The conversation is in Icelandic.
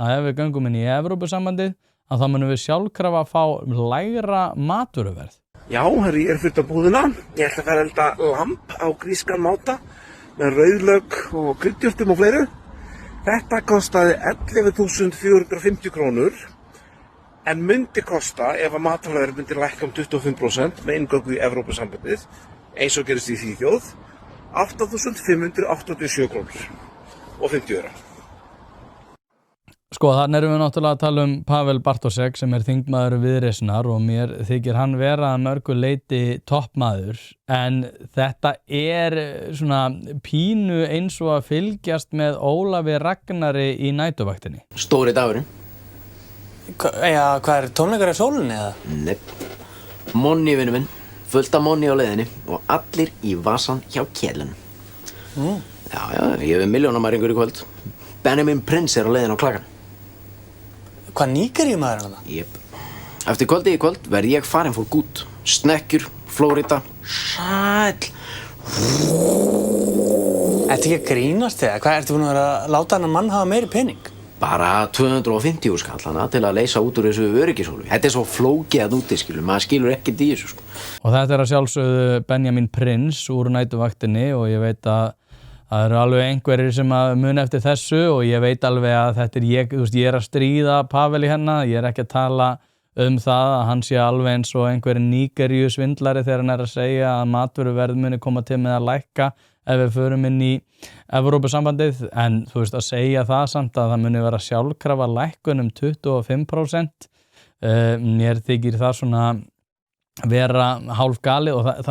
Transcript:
að ef við göngum inn í Evrópusambandið að þá munum við sjálfkrafa að fá lægra matvöruverð. Já, herri, ég fyrir búðina. Ég ætla að fara að elda lamb á grískan máta með rauðlauk og kryddjurtum og fleiru. Þetta kostaði 11.450 krónur en myndi kosta ef að matvælaverð myndi lækka 25% með inngöngu í Evrópusambandið eins og gerist í Svíþjóð 8.587 krónur og 50 aura. Sko, þannig erum við náttúrulega að tala Pavel Bartosek sem þingmaður Viðreisnar og mér þykir hann vera að mörgu leyti toppmaður en þetta svona pínu eins og að fylgjast með Ólafi Ragnari í nætuvaktinni. Stóri dagurinn. Hvað tónleikar í sólinni eða? Nei, Monni vinur minn, fullt af Monni á leiðinni og allir í vasan hjá Kjellunum. Já, ég hef milljónamæringur í kvöld. Benjamin Prince á leiðin á klakan. Hvað Nígeríu maður er það? Jep. Eftir kvöldi í kvöld verð ég farin for good. Snekkjur, Flórida, sæll. Ertu ekki að grínast þegar? Hvað ertu búin að láta hann mann hafa meiri pening? Bara 250 skallana til að leysa út úr þessu öryggishólu. Þetta svo flókið að úti, maður skilur ekkert í þessu. Og þetta að sjálfsögðu Benjamin Prince úr nætuvaktinni og ég veit að það eru alveg einhverjir sem að muna eftir þessu og ég veit alveg að þetta ég er að stríða Pavel í hennar, ég er ekki að tala það að hann sé alveg eins og einhverjir Nígeríu svindlari þegar hann að segja að matvöruverð muni koma til með að lækka ef við förum inn í Evrópusambandið en að segja það samt að það muni vera sjálfkrafa lækkun 25%, mér þykir það svona vera hálf galið og það